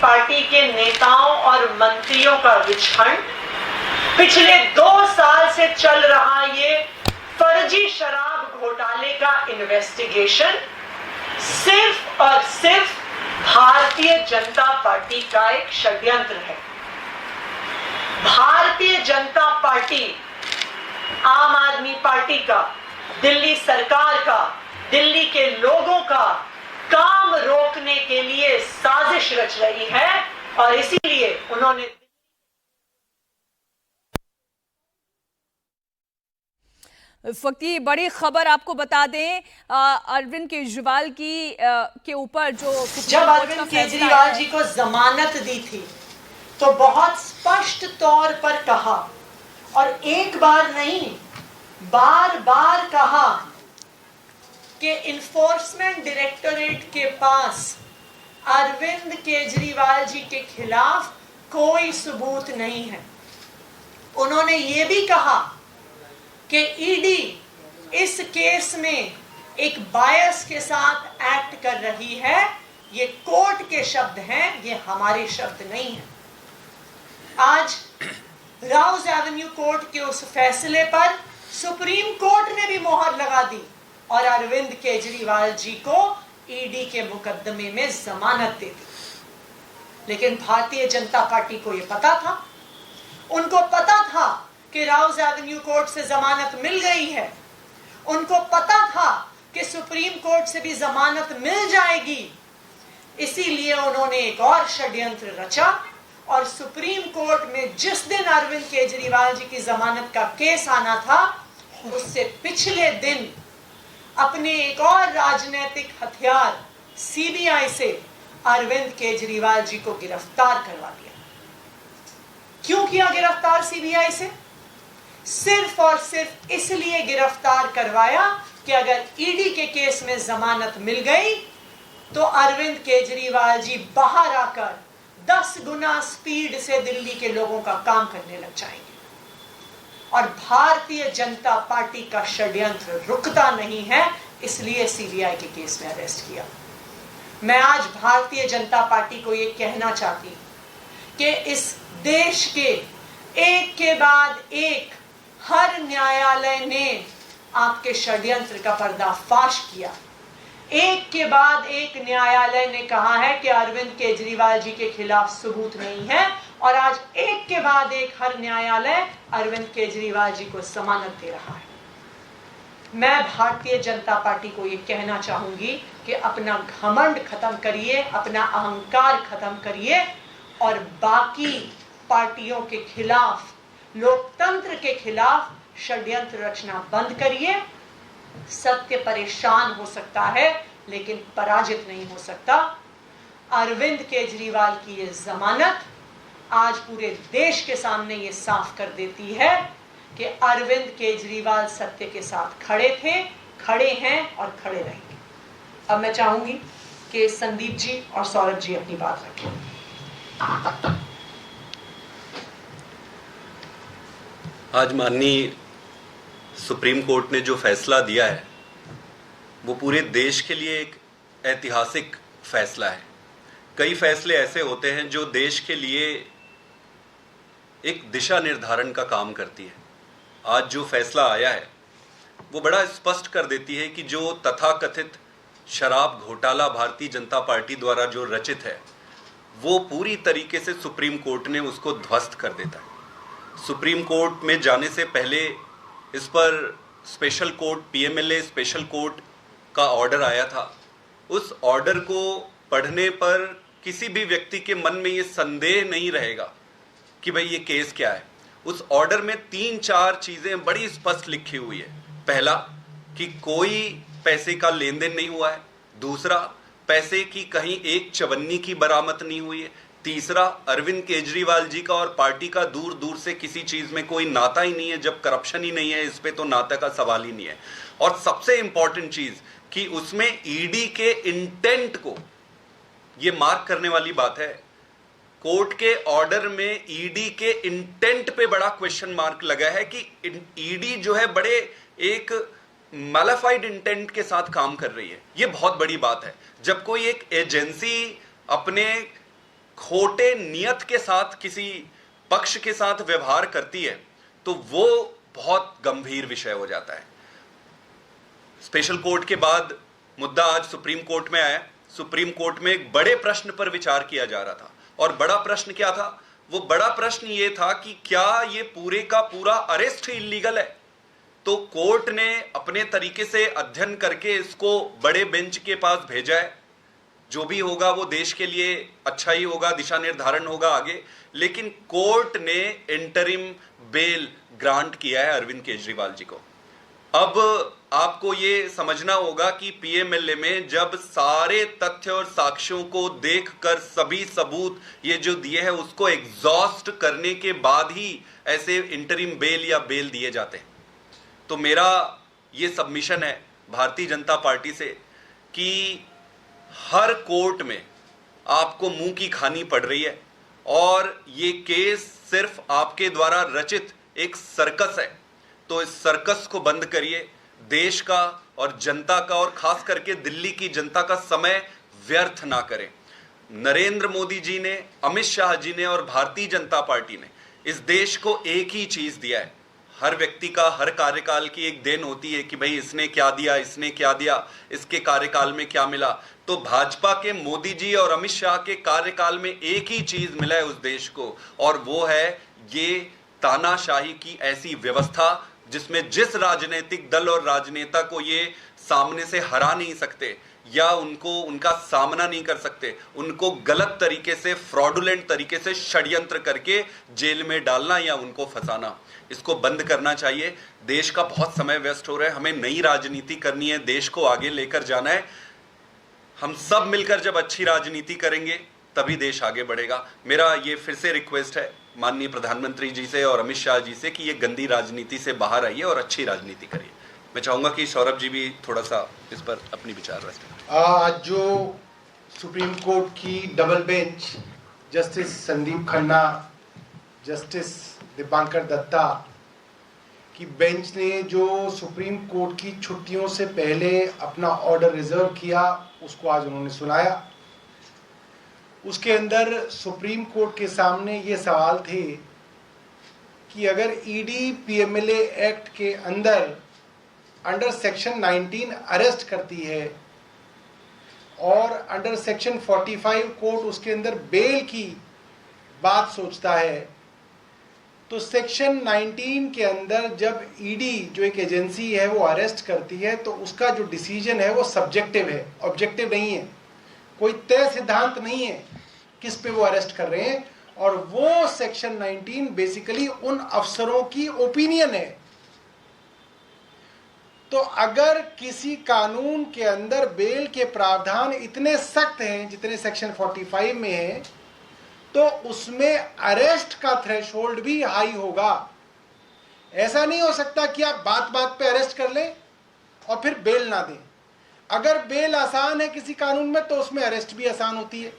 Party के नेताओं और मंत्रियों का विचक्षण, पिछले 2 साल से चल रहा ये फर्जी शराब घोटाले का इन्वेस्टिगेशन सिर्फ और सिर्फ भारतीय जनता पार्टी का एक षड्यंत्र है। भारतीय जनता पार्टी, आम आदमी पार्टी का, दिल्ली सरकार का, दिल्ली के लोगों का काम रोकने के लिए साजिश रच रही है और इसीलिए उन्होंने इस वक्त की बड़ी खबर आपको बता दें, अरविंद केजरीवाल की के ऊपर जो जब अरविंद केजरीवाल जी को जमानत दी थी तो बहुत स्पष्ट तौर पर कहा और एक बार नहीं बार बार कहा कि इन्फोर्समेंट डायरेक्टोरेट के पास अरविंद केजरीवाल जी के खिलाफ कोई सबूत नहीं है। उन्होंने ये भी कहा कि ईडी इस केस में एक बायस के साथ एक्ट कर रही है। ये कोर्ट के शब्द हैं, ये हमारे शब्द नहीं हैं। आज राउज एवेन्यू कोर्ट के उस फैसले पर सुप्रीम कोर्ट ने भी मोहर लगा दी और अरविंद केजरीवाल जी को ईडी के मुकदमे में जमानत दे दी। लेकिन भारतीय जनता पार्टी को यह पता था, उनको पता था कि राउज एवेन्यू कोर्ट से जमानत मिल गई है, उनको पता था कि सुप्रीम कोर्ट से भी जमानत मिल जाएगी। इसीलिए उन्होंने एक और षड्यंत्र रचा और सुप्रीम कोर्ट में जिस दिन अरविंद केजरीवाल जी की जमानत का केस आना था उससे पिछले दिन अपने एक और राजनीतिक हथियार सीबीआई से अरविंद केजरीवाल जी को गिरफ्तार करवा दिया। क्यों किया गिरफ्तार सीबीआई से? सिर्फ और सिर्फ इसलिए गिरफ्तार करवाया कि अगर ईडी के केस में जमानत मिल गई तो अरविंद केजरीवाल जी बाहर आकर 10 गुना स्पीड से दिल्ली के लोगों का काम करने लग जाएंगे और भारतीय जनता पार्टी का षड्यंत्र रुकता नहीं है, इसलिए सीबीआई के केस में अरेस्ट किया। मैं आज भारतीय जनता पार्टी को यह कहना चाहती कि इस देश के एक के बाद एक हर न्यायालय ने आपके षड्यंत्र का पर्दाफाश किया। एक के बाद एक न्यायालय ने कहा है कि अरविंद केजरीवाल जी के खिलाफ सबूत नहीं है और आज एक के बाद एक हर न्यायालय अरविंद केजरीवाल जी को जमानत दे रहा है। मैं भारतीय जनता पार्टी को यह कहना चाहूंगी कि अपना घमंड खत्म करिए, अपना अहंकार खत्म करिए और बाकी पार्टियों के खिलाफ, लोकतंत्र के खिलाफ षड्यंत्र रचना बंद करिए। सत्य परेशान हो सकता है लेकिन पराजित नहीं हो सकता। अरविंद केजरीवाल की ये जमानत आज पूरे देश के सामने ये साफ कर देती है कि अरविंद केजरीवाल सत्य के साथ खड़े थे, खड़े हैं और खड़े रहेंगे। अब मैं चाहूंगी कि संदीप जी और सौरभ जी अपनी बात रखें। आज माननीय सुप्रीम कोर्ट ने जो फैसला दिया है वो पूरे देश के लिए एक ऐतिहासिक फैसला है। कई फैसले ऐसे होते हैं जो देश के लिए एक दिशा निर्धारण का काम करती है। आज जो फैसला आया है वो बड़ा स्पष्ट कर देती है कि जो तथाकथित शराब घोटाला भारतीय जनता पार्टी द्वारा जो रचित है वो पूरी तरीके से सुप्रीम कोर्ट ने उसको ध्वस्त कर देता है। सुप्रीम कोर्ट में जाने से पहले इस पर special court PMLA special court का ऑर्डर आया था। उस ऑर्डर को पढ़ने पर किसी भी व्यक्ति के मन में ये संदेह नहीं रहेगा कि भाई ये केस क्या है। उस ऑर्डर में 3-4 चीजें बड़ी स्पष्ट लिखी हुई है। पहला कि कोई पैसे का लेन देन नहीं हुआ है। दूसरा, पैसे की कहीं एक चवन्नी की बरामद नहीं हुई है। तीसरा, अरविंद केजरीवाल जी का और पार्टी का दूर दूर से किसी चीज में कोई नाता ही नहीं है। जब करप्शन ही नहीं है इस पे तो नाता का सवाल ही नहीं है। और सबसे इंपॉर्टेंट चीज कि उसमें ईडी के इंटेंट को ये मार्क करने वाली बात है। कोर्ट के ऑर्डर में ईडी के इंटेंट पे बड़ा क्वेश्चन मार्क लगा है कि ईडी जो है बड़े एक मैलिफाइड इंटेंट के साथ काम कर रही है। ये बहुत बड़ी बात है। जब कोई एक एजेंसी अपने खोटे नियत के साथ किसी पक्ष के साथ व्यवहार करती है तो वो बहुत गंभीर विषय हो जाता है। स्पेशल कोर्ट के बाद मुद्दा आज सुप्रीम कोर्ट में आया। सुप्रीम कोर्ट में एक बड़े प्रश्न पर विचार किया जा रहा था, और बड़ा प्रश्न क्या था? वो बड़ा प्रश्न ये था कि क्या ये पूरे का पूरा अरेस्ट इल्लीगल है? तो कोर्ट ने अपने तरीके से अध्ययन करके इसको बड़े बेंच के पास भेजा है। जो भी होगा वो देश के लिए अच्छा ही होगा, दिशा निर्धारण होगा आगे। लेकिन कोर्ट ने इंटरिम बेल ग्रांट किया है अरविंद केजरीवाल जी को। अब आपको ये समझना होगा कि पीएमएलए में जब सारे तथ्य और साक्ष्यों को देखकर सभी सबूत ये जो दिए हैं उसको एग्जॉस्ट करने के बाद ही ऐसे इंटरिम बेल या बेल दिए जाते हैं। तो मेरा ये सबमिशन है भारतीय जनता पार्टी से कि हर कोर्ट में आपको मुंह की खानी पड़ रही है, और ये केस सिर्फ आपके द्वारा रचित एक सर्कस है। तो इस सर्कस को बंद करिए। देश का और जनता का और खास करके दिल्ली की जनता का समय व्यर्थ ना करें। नरेंद्र मोदी जी ने, अमित शाह जी ने और भारतीय जनता पार्टी ने इस देश को एक ही चीज दिया है। हर व्यक्ति का हर कार्यकाल की एक देन होती है कि भाई इसने क्या दिया, इसने क्या दिया, इसके कार्यकाल में क्या मिला। तो भाजपा के मोदी जी और अमित शाह के कार्यकाल में एक ही चीज मिला है उस देश को, और वो है ये तानाशाही की ऐसी व्यवस्था जिसमें जिस राजनीतिक दल और राजनेता को ये सामने से हरा नहीं सकते या उनका सामना नहीं कर सकते, उनको गलत तरीके से, फ्रॉडुलेंट तरीके से षड्यंत्र करके जेल में डालना या उनको फंसाना, इसको बंद करना चाहिए। देश का बहुत समय वेस्ट हो रहा है। हमें नई राजनीति करनी है, देश को आगे लेकर जाना है। हम सब मिलकर जब अच्छी राजनीति करेंगे तभी देश आगे बढ़ेगा। मेरा ये फिर से रिक्वेस्ट है माननीय प्रधानमंत्री जी से और अमित शाह जी से कि ये गंदी राजनीति से बाहर आइए और अच्छी राजनीति करिए। मैं चाहूंगा कि सौरभ जी भी थोड़ा सा इस पर अपनी विचार रखें। आज जो सुप्रीम कोर्ट की double bench justice Sandeep Khanna, justice Dipankar Datta की बेंच ने जो सुप्रीम कोर्ट की छुट्टियों से पहले अपना ऑर्डर रिजर्व किया, उसको आज उन्होंने सुनाया। उसके अंदर सुप्रीम कोर्ट के सामने ये सवाल थे कि अगर ईडी पीएमएलए एक्ट के अंडर सेक्शन 19 अरेस्ट करती है और अंडर सेक्शन 45 कोर्ट उसके अंदर बेल की बात सोचता है, तो सेक्शन 19 के अंदर जब ईडी जो एक एजेंसी है वो अरेस्ट करती है तो उसका जो डिसीजन है वो सब्जेक्टिव है, ऑब्जेक्टिव नहीं है। कोई तय सिद्धांत नहीं है किस पे वो अरेस्ट कर रहे हैं, और वो सेक्शन 19 बेसिकली उन अफसरों की ओपिनियन है। तो अगर किसी कानून के अंदर बेल के प्रावधान इतने सख्त हैं जितने सेक्शन 45 में है, तो उसमें अरेस्ट का थ्रेशोल्ड भी हाई होगा। ऐसा नहीं हो सकता कि आप बात बात पे अरेस्ट कर लें और फिर बेल ना दें। अगर बेल आसान है किसी कानून में तो उसमें अरेस्ट भी आसान होती है।